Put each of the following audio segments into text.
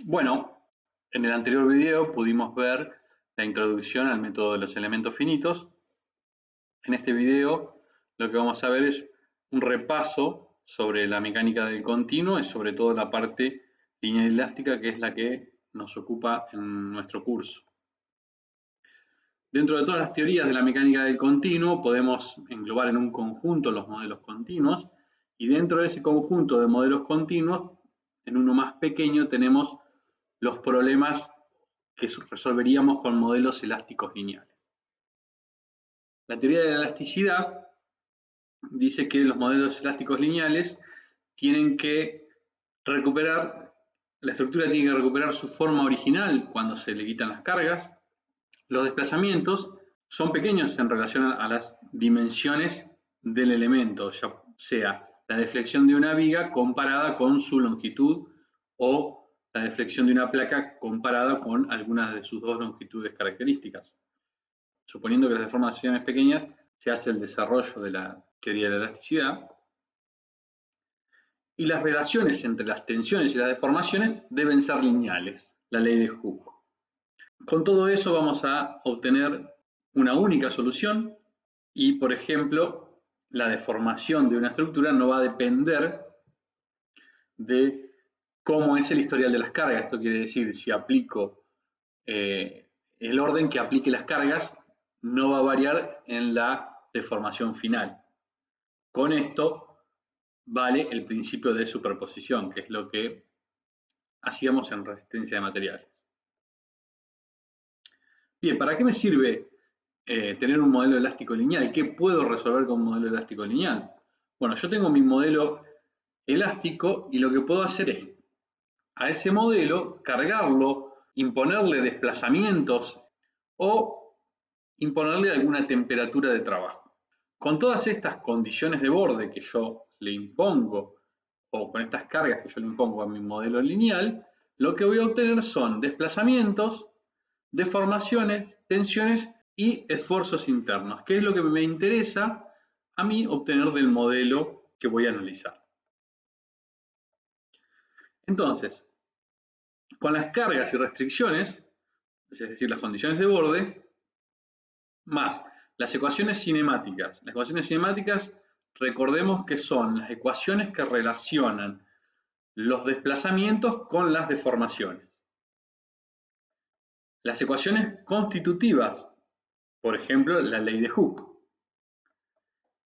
Bueno, en el anterior video pudimos ver la introducción al método de los elementos finitos. En este video lo que vamos a ver es un repaso sobre la mecánica del continuo y sobre todo la parte lineal elástica, que es la que nos ocupa en nuestro curso. Dentro de todas las teorías de la mecánica del continuo podemos englobar en un conjunto los modelos continuos, y dentro de ese conjunto de modelos continuos, en uno más pequeño, tenemos los problemas que resolveríamos con modelos elásticos lineales. La teoría de la elasticidad dice que los modelos elásticos lineales tienen que recuperar, la estructura tiene que recuperar su forma original cuando se le quitan las cargas. Los desplazamientos son pequeños en relación a las dimensiones del elemento, ya sea la deflexión de una viga comparada con su longitud o la deflexión de una placa comparada con algunas de sus dos longitudes características. Suponiendo que las deformaciones pequeñas, se hace el desarrollo de la teoría de la elasticidad. Y las relaciones entre las tensiones y las deformaciones deben ser lineales, la ley de Hooke. Con todo eso vamos a obtener una única solución y, por ejemplo, la deformación de una estructura no va a depender de cómo es el historial de las cargas. Esto quiere decir, si aplico el orden que aplique las cargas, no va a variar en la deformación final. Con esto vale el principio de superposición, que es lo que hacíamos en resistencia de materiales. Bien, ¿para qué me sirve tener un modelo elástico lineal? ¿Qué puedo resolver con un modelo elástico lineal? Bueno, yo tengo mi modelo elástico y lo que puedo hacer es a ese modelo cargarlo, imponerle desplazamientos o imponerle alguna temperatura de trabajo. Con todas estas condiciones de borde que yo le impongo, o con estas cargas que yo le impongo a mi modelo lineal, lo que voy a obtener son desplazamientos, deformaciones, tensiones y esfuerzos internos, que es lo que me interesa a mí obtener del modelo que voy a analizar. Entonces, con las cargas y restricciones, es decir, las condiciones de borde, más las ecuaciones cinemáticas. Las ecuaciones cinemáticas, recordemos que son las ecuaciones que relacionan los desplazamientos con las deformaciones. Las ecuaciones constitutivas, por ejemplo, la ley de Hooke.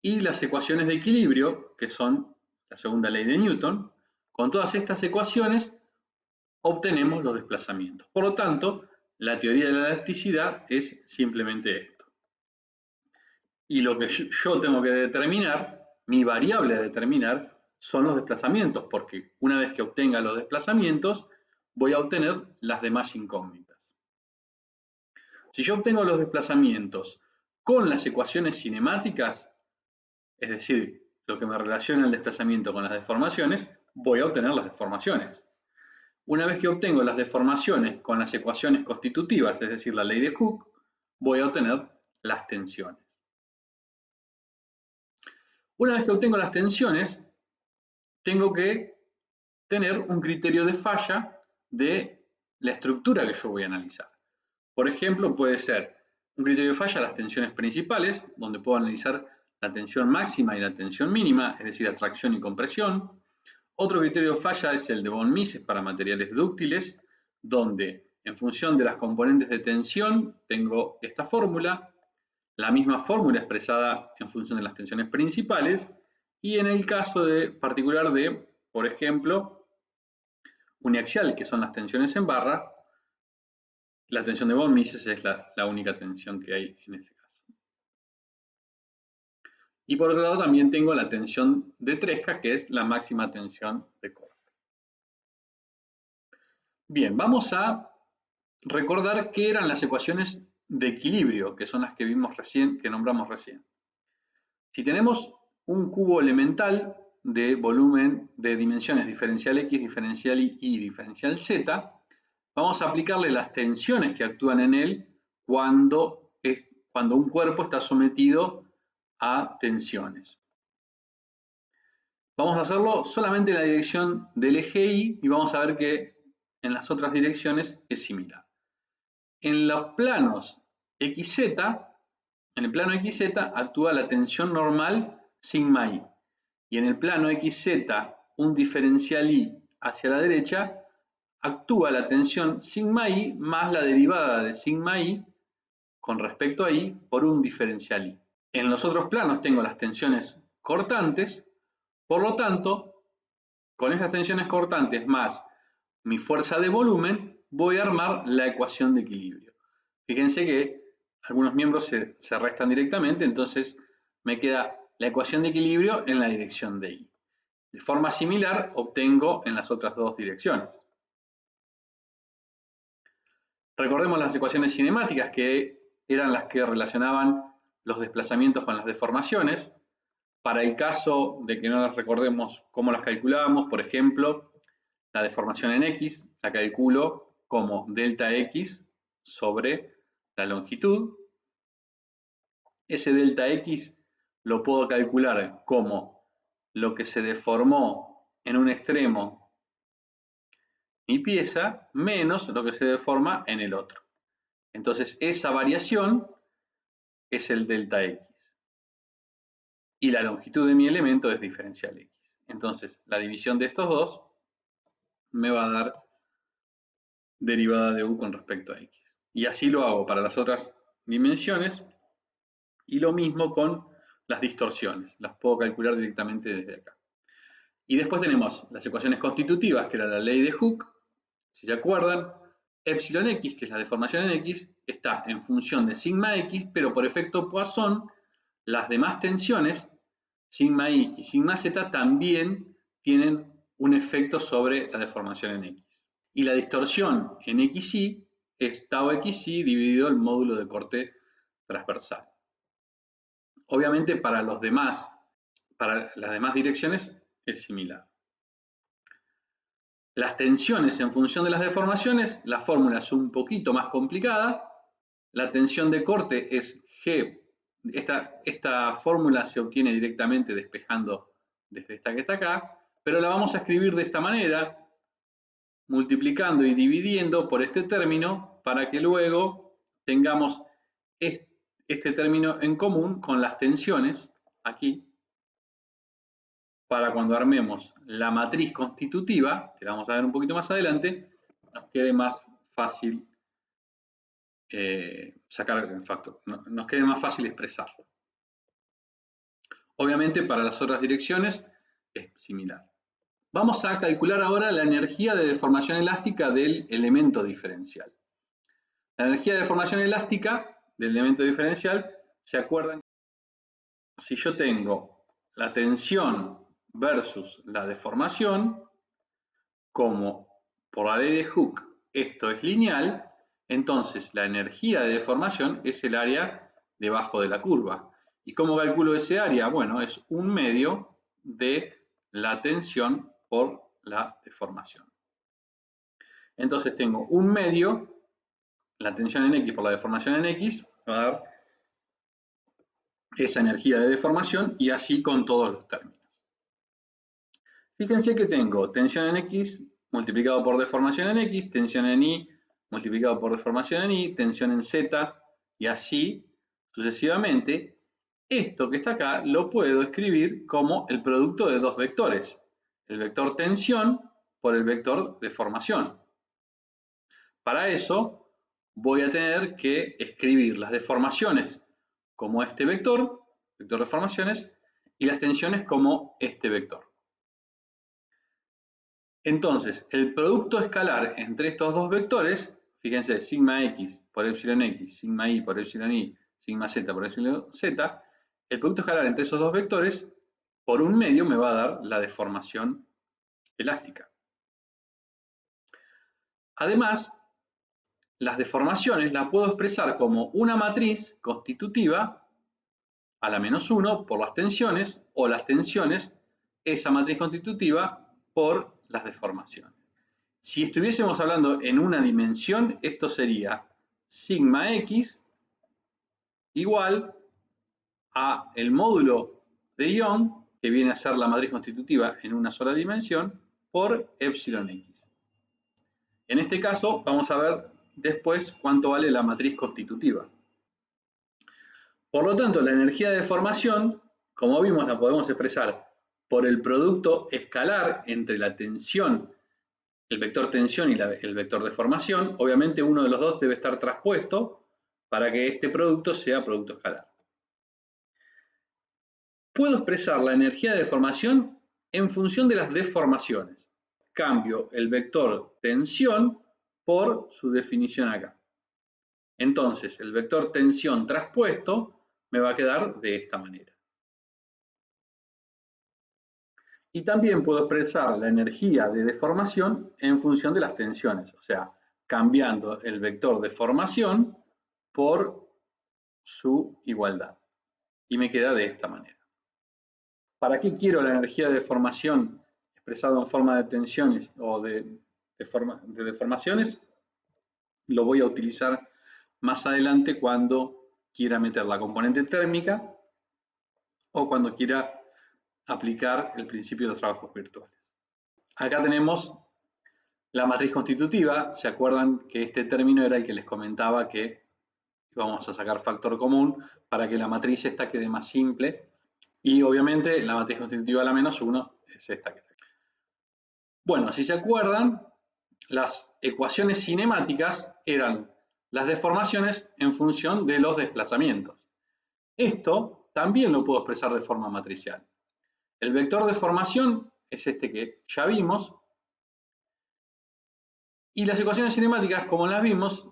Y las ecuaciones de equilibrio, que son la segunda ley de Newton. Con todas estas ecuaciones obtenemos los desplazamientos. Por lo tanto, la teoría de la elasticidad es simplemente esto. Y lo que yo tengo que determinar, mi variable a determinar, son los desplazamientos, porque una vez que obtenga los desplazamientos, voy a obtener las demás incógnitas. Si yo obtengo los desplazamientos con las ecuaciones cinemáticas, es decir, lo que me relaciona el desplazamiento con las deformaciones, voy a obtener las deformaciones. Una vez que obtengo las deformaciones con las ecuaciones constitutivas, es decir, la ley de Hooke, voy a obtener las tensiones. Una vez que obtengo las tensiones, tengo que tener un criterio de falla de la estructura que yo voy a analizar. Por ejemplo, puede ser un criterio de falla las tensiones principales, donde puedo analizar la tensión máxima y la tensión mínima, es decir, atracción y compresión. Otro criterio de falla es el de von Mises para materiales dúctiles, donde en función de las componentes de tensión tengo esta fórmula, la misma fórmula expresada en función de las tensiones principales, y en el caso particular de, por ejemplo, uniaxial, que son las tensiones en barra, la tensión de von Mises es la única tensión que hay en ese caso. Y por otro lado también tengo la tensión de Tresca, que es la máxima tensión de corte. Bien, vamos a recordar qué eran las ecuaciones de equilibrio, que son las que vimos recién, que nombramos recién. Si tenemos un cubo elemental de volumen de dimensiones diferencial X, diferencial Y y diferencial Z, vamos a aplicarle las tensiones que actúan en él cuando un cuerpo está sometido a tensiones. Vamos a hacerlo solamente en la dirección del eje Y y vamos a ver que en las otras direcciones es similar. En los planos XZ, en el plano XZ actúa la tensión normal sigma I. Y en el plano XZ, un diferencial I hacia la derecha, actúa la tensión sigma I más la derivada de sigma I con respecto a I por un diferencial I. En los otros planos tengo las tensiones cortantes, por lo tanto, con esas tensiones cortantes más mi fuerza de volumen, voy a armar la ecuación de equilibrio. Fíjense que algunos miembros se restan directamente, entonces me queda la ecuación de equilibrio en la dirección de I. De forma similar obtengo en las otras dos direcciones. Recordemos las ecuaciones cinemáticas, que eran las que relacionaban los desplazamientos con las deformaciones. Para el caso de que no las recordemos cómo las calculábamos, por ejemplo, la deformación en X la calculo como delta X sobre la longitud. Ese delta X lo puedo calcular como lo que se deformó en un extremo mi pieza menos lo que se deforma en el otro. Entonces esa variación es el delta X. Y la longitud de mi elemento es diferencial X. Entonces la división de estos dos me va a dar derivada de U con respecto a X. Y así lo hago para las otras dimensiones. Y lo mismo con las distorsiones. Las puedo calcular directamente desde acá. Y después tenemos las ecuaciones constitutivas, que era la ley de Hooke. Si se acuerdan, epsilon x, que es la deformación en x, está en función de sigma x, pero por efecto Poisson, las demás tensiones, sigma y y sigma z, también tienen un efecto sobre la deformación en x. Y la distorsión en xy es tau xy dividido el módulo de corte transversal. Obviamente para las demás direcciones es similar. Las tensiones en función de las deformaciones, la fórmula es un poquito más complicada. La tensión de corte es G. Esta fórmula se obtiene directamente despejando desde esta que está acá, pero la vamos a escribir de esta manera, multiplicando y dividiendo por este término, para que luego tengamos este término en común con las tensiones, aquí, para cuando armemos la matriz constitutiva, que la vamos a ver un poquito más adelante, nos quede más fácil sacar el factor, nos quede más fácil expresarlo. Obviamente para las otras direcciones es similar. Vamos a calcular ahora la energía de deformación elástica del elemento diferencial. La energía de deformación elástica del elemento diferencial, ¿se acuerdan? Si yo tengo la tensión versus la deformación, como por la ley de Hooke esto es lineal, entonces la energía de deformación es el área debajo de la curva. ¿Y cómo calculo ese área? Bueno, es 1/2 de la tensión por la deformación. Entonces tengo 1/2, la tensión en X por la deformación en X, va a dar esa energía de deformación, y así con todos los términos. Fíjense que tengo tensión en X multiplicado por deformación en X, tensión en Y multiplicado por deformación en Y, tensión en Z, y así sucesivamente. Esto que está acá lo puedo escribir como el producto de dos vectores, el vector tensión por el vector deformación. Para eso voy a tener que escribir las deformaciones como este vector, vector de deformaciones, y las tensiones como este vector. Entonces, el producto escalar entre estos dos vectores, fíjense, sigma x por epsilon x, sigma y por epsilon y, sigma z por epsilon z, el producto escalar entre esos dos vectores, por 1/2 me va a dar la deformación elástica. Además, las deformaciones las puedo expresar como una matriz constitutiva a la -1 por las tensiones, o las tensiones, esa matriz constitutiva por las deformaciones. Si estuviésemos hablando en una dimensión, esto sería sigma x igual a el módulo de Young, que viene a ser la matriz constitutiva en una sola dimensión, por epsilon x. En este caso vamos a ver después cuánto vale la matriz constitutiva. Por lo tanto, la energía de deformación, como vimos, la podemos expresar por el producto escalar entre la tensión, el vector tensión y el vector deformación. Obviamente uno de los dos debe estar traspuesto para que este producto sea producto escalar. Puedo expresar la energía de deformación en función de las deformaciones. Cambio el vector tensión por su definición acá. Entonces, el vector tensión traspuesto me va a quedar de esta manera. Y también puedo expresar la energía de deformación en función de las tensiones, o sea, cambiando el vector deformación por su igualdad. Y me queda de esta manera. ¿Para qué quiero la energía de deformación expresada en forma de tensiones o de deformaciones? Lo voy a utilizar más adelante cuando quiera meter la componente térmica o cuando quiera aplicar el principio de los trabajos virtuales. Acá tenemos la matriz constitutiva. ¿Se acuerdan que este término era el que les comentaba que íbamos a sacar factor común para que la matriz esta quede más simple? Y obviamente la matriz constitutiva de la menos 1 es esta que está aquí. Bueno, si se acuerdan, las ecuaciones cinemáticas eran las deformaciones en función de los desplazamientos. Esto también lo puedo expresar de forma matricial. El vector de deformación es este que ya vimos. Y las ecuaciones cinemáticas, como las vimos,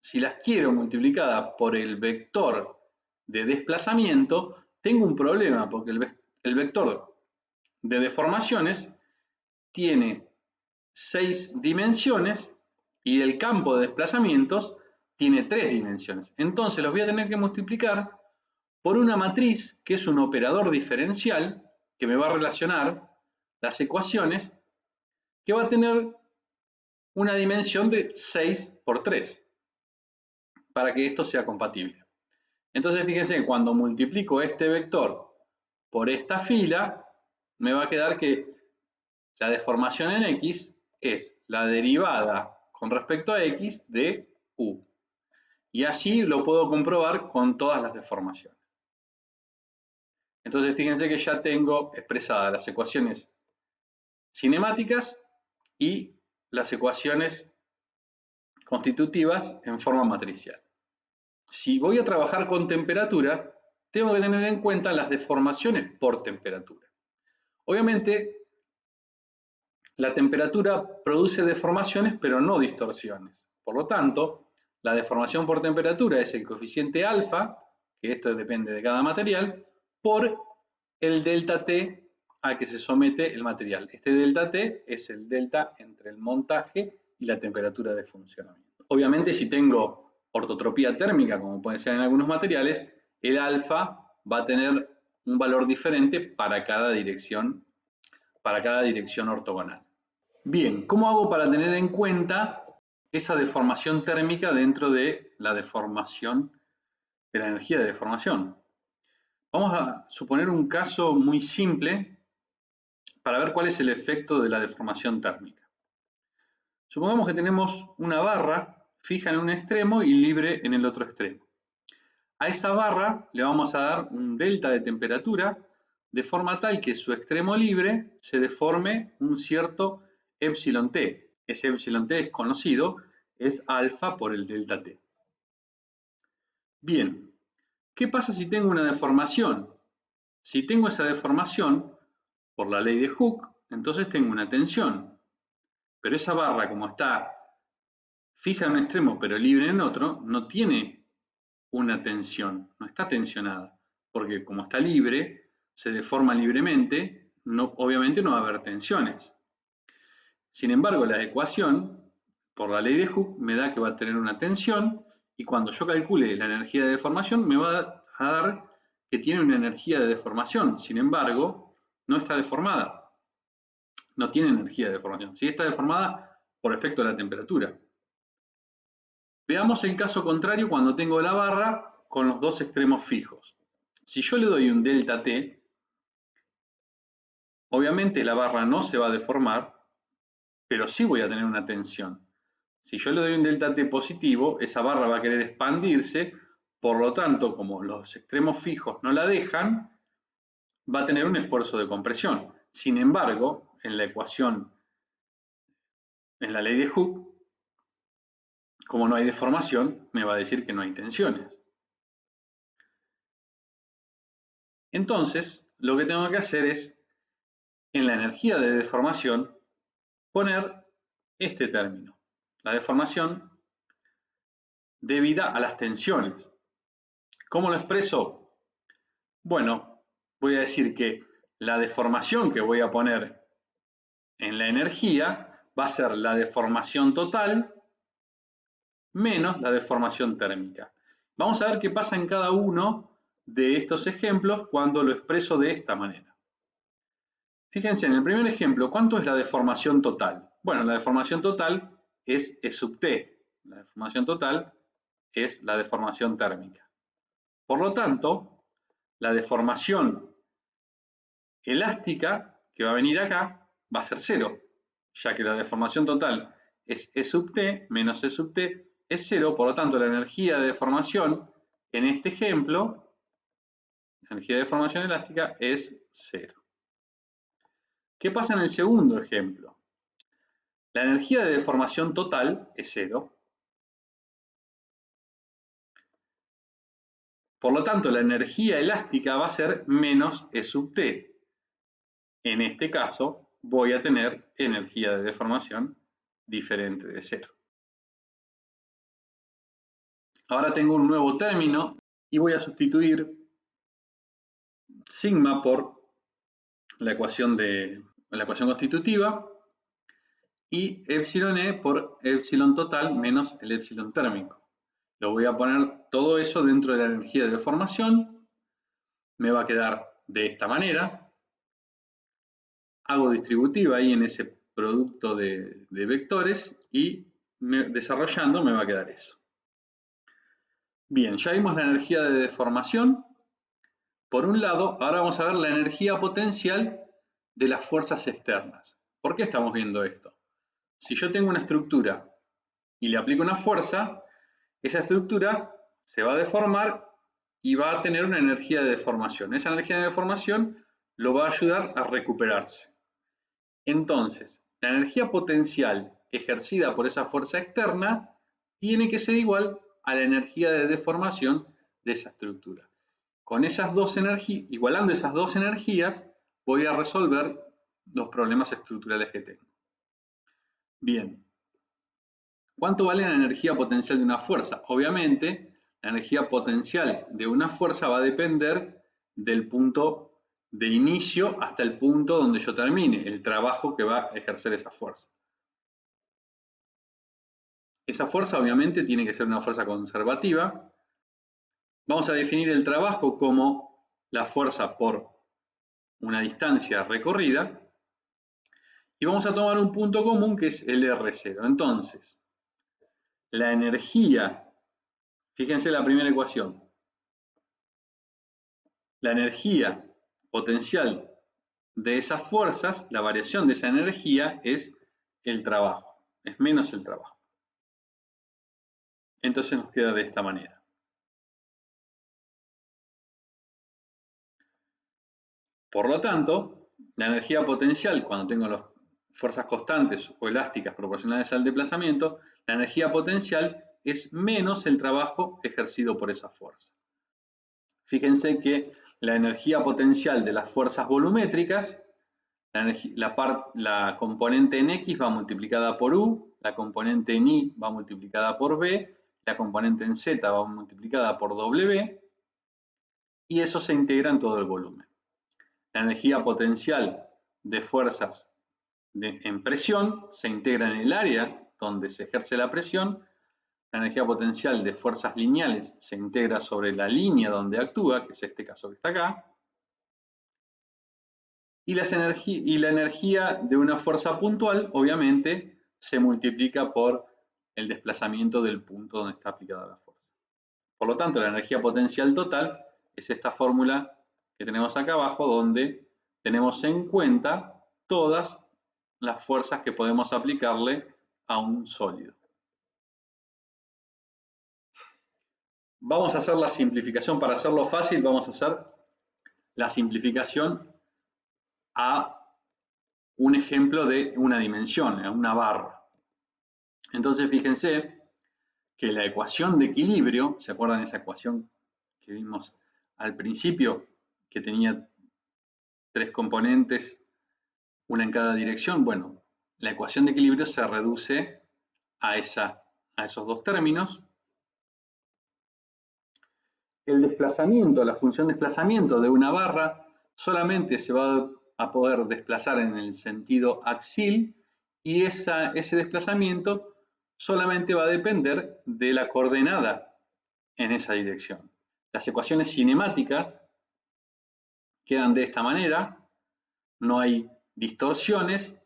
si las quiero multiplicadas por el vector de desplazamiento, tengo un problema, porque el vector de deformaciones tiene 6 dimensiones y el campo de desplazamientos tiene 3 dimensiones. Entonces los voy a tener que multiplicar por una matriz que es un operador diferencial que me va a relacionar las ecuaciones, que va a tener una dimensión de 6 por 3 para que esto sea compatible. Entonces fíjense, cuando multiplico este vector por esta fila, me va a quedar que la deformación en X es la derivada con respecto a X de U. Y así lo puedo comprobar con todas las deformaciones. Entonces fíjense que ya tengo expresadas las ecuaciones cinemáticas y las ecuaciones constitutivas en forma matricial. Si voy a trabajar con temperatura, tengo que tener en cuenta las deformaciones por temperatura. Obviamente, la temperatura produce deformaciones, pero no distorsiones. Por lo tanto, la deformación por temperatura es el coeficiente alfa, que esto depende de cada material, por el delta T a que se somete el material. Este delta T es el delta entre el montaje y la temperatura de funcionamiento. Obviamente, si tengo ortotropía térmica, como puede ser en algunos materiales, el alfa va a tener un valor diferente para cada dirección ortogonal. Bien, ¿cómo hago para tener en cuenta esa deformación térmica dentro de la deformación de la energía de deformación? Vamos a suponer un caso muy simple para ver cuál es el efecto de la deformación térmica. Supongamos que tenemos una barra fija en un extremo y libre en el otro extremo. A esa barra le vamos a dar un delta de temperatura de forma tal que su extremo libre se deforme un cierto epsilon t. Ese epsilon t es conocido, es alfa por el delta t. Bien, ¿qué pasa si tengo una deformación? Si tengo esa deformación, por la ley de Hooke, entonces tengo una tensión. Pero esa barra, como está fija en un extremo pero libre en otro, no tiene una tensión, no está tensionada, porque como está libre, se deforma libremente, obviamente no va a haber tensiones. Sin embargo, la ecuación, por la ley de Hooke, me da que va a tener una tensión, y cuando yo calcule la energía de deformación, me va a dar que tiene una energía de deformación. Sin embargo, no está deformada. No tiene energía de deformación. Sí está deformada por efecto de la temperatura. Veamos el caso contrario cuando tengo la barra con los dos extremos fijos. Si yo le doy un delta T, obviamente la barra no se va a deformar, pero sí voy a tener una tensión. Si yo le doy un delta T positivo, esa barra va a querer expandirse, por lo tanto, como los extremos fijos no la dejan, va a tener un esfuerzo de compresión. Sin embargo, en la ecuación, en la ley de Hooke, como no hay deformación, me va a decir que no hay tensiones. Entonces, lo que tengo que hacer es, en la energía de deformación, poner este término, la deformación debida a las tensiones. ¿Cómo lo expreso? Bueno, voy a decir que la deformación que voy a poner en la energía va a ser la deformación total menos la deformación térmica. Vamos a ver qué pasa en cada uno de estos ejemplos cuando lo expreso de esta manera. Fíjense, en el primer ejemplo, ¿cuánto es la deformación total? Bueno, la deformación total es E sub t. La deformación total es la deformación térmica. Por lo tanto, la deformación elástica que va a venir acá va a ser 0, ya que la deformación total es E sub t menos E sub t es 0, por lo tanto la energía de deformación en este ejemplo, la energía de deformación elástica es 0. ¿Qué pasa en el segundo ejemplo? La energía de deformación total es 0. Por lo tanto, la energía elástica va a ser menos E sub t. En este caso, voy a tener energía de deformación diferente de 0. Ahora tengo un nuevo término y voy a sustituir sigma por la ecuación constitutiva y epsilon e por epsilon total menos el epsilon térmico. Lo voy a poner todo eso dentro de la energía de deformación. Me va a quedar de esta manera. Hago distributiva ahí en ese producto de vectores y desarrollando me va a quedar eso. Bien, ya vimos la energía de deformación. Por un lado, ahora vamos a ver la energía potencial de las fuerzas externas. ¿Por qué estamos viendo esto? Si yo tengo una estructura y le aplico una fuerza, esa estructura se va a deformar y va a tener una energía de deformación. Esa energía de deformación lo va a ayudar a recuperarse. Entonces, la energía potencial ejercida por esa fuerza externa tiene que ser igual a la energía de deformación de esa estructura. Con esas dos energías, igualando esas dos energías, voy a resolver los problemas estructurales que tengo. Bien, ¿cuánto vale la energía potencial de una fuerza? Obviamente, la energía potencial de una fuerza va a depender del punto de inicio hasta el punto donde yo termine, el trabajo que va a ejercer esa fuerza. Esa fuerza obviamente tiene que ser una fuerza conservativa. Vamos a definir el trabajo como la fuerza por una distancia recorrida y vamos a tomar un punto común que es el R0. Entonces, la energía, fíjense la primera ecuación, la energía potencial de esas fuerzas, la variación de esa energía es el trabajo, es menos el trabajo. Entonces nos queda de esta manera. Por lo tanto, la energía potencial, cuando tengo las fuerzas constantes o elásticas proporcionales al desplazamiento, la energía potencial es menos el trabajo ejercido por esa fuerza. Fíjense que la energía potencial de las fuerzas volumétricas, la componente en X va multiplicada por U, la componente en Y va multiplicada por B, la componente en Z va multiplicada por W, y eso se integra en todo el volumen. La energía potencial de fuerzas en presión se integra en el área donde se ejerce la presión. La energía potencial de fuerzas lineales se integra sobre la línea donde actúa, que es este caso que está acá. Y la energía de una fuerza puntual, obviamente, se multiplica por el desplazamiento del punto donde está aplicada la fuerza. Por lo tanto, la energía potencial total es esta fórmula que tenemos acá abajo, donde tenemos en cuenta todas las fuerzas que podemos aplicarle a un sólido. Vamos a hacer la simplificación. Para hacerlo fácil, vamos a hacer la simplificación a un ejemplo de una dimensión, a una barra. Entonces, fíjense que la ecuación de equilibrio, ¿se acuerdan de esa ecuación que vimos al principio, que tenía tres componentes, una en cada dirección? Bueno, la ecuación de equilibrio se reduce a esos dos términos. El desplazamiento, la función desplazamiento de una barra solamente se va a poder desplazar en el sentido axial y ese desplazamiento solamente va a depender de la coordenada en esa dirección. Las ecuaciones cinemáticas quedan de esta manera, no hay distorsiones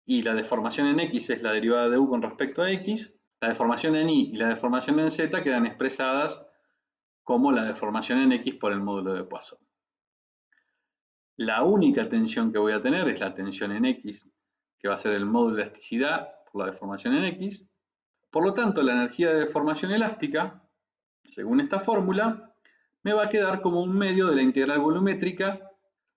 y la deformación en x es la derivada de u con respecto a x, la deformación en y la deformación en z quedan expresadas como la deformación en x por el módulo de Poisson. La única tensión que voy a tener es la tensión en x, que va a ser el módulo de elasticidad por la deformación en x. Por lo tanto, la energía de deformación elástica, según esta fórmula, me va a quedar como un medio de la integral volumétrica,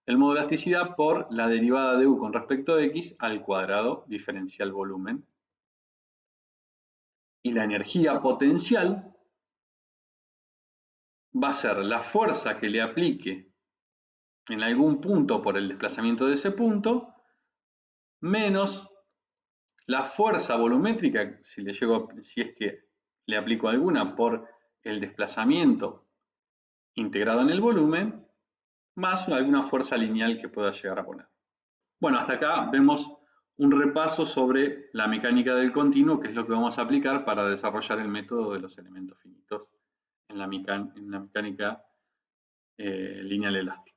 el módulo de elasticidad por la derivada de u con respecto a x al cuadrado diferencial volumen. Y la energía potencial va a ser la fuerza que le aplique en algún punto por el desplazamiento de ese punto, menos la fuerza volumétrica, si es que le aplico alguna, por el desplazamiento integrado en el volumen, más alguna fuerza lineal que pueda llegar a poner. Bueno, hasta acá vemos un repaso sobre la mecánica del continuo, que es lo que vamos a aplicar para desarrollar el método de los elementos finitos en la mecánica lineal elástica.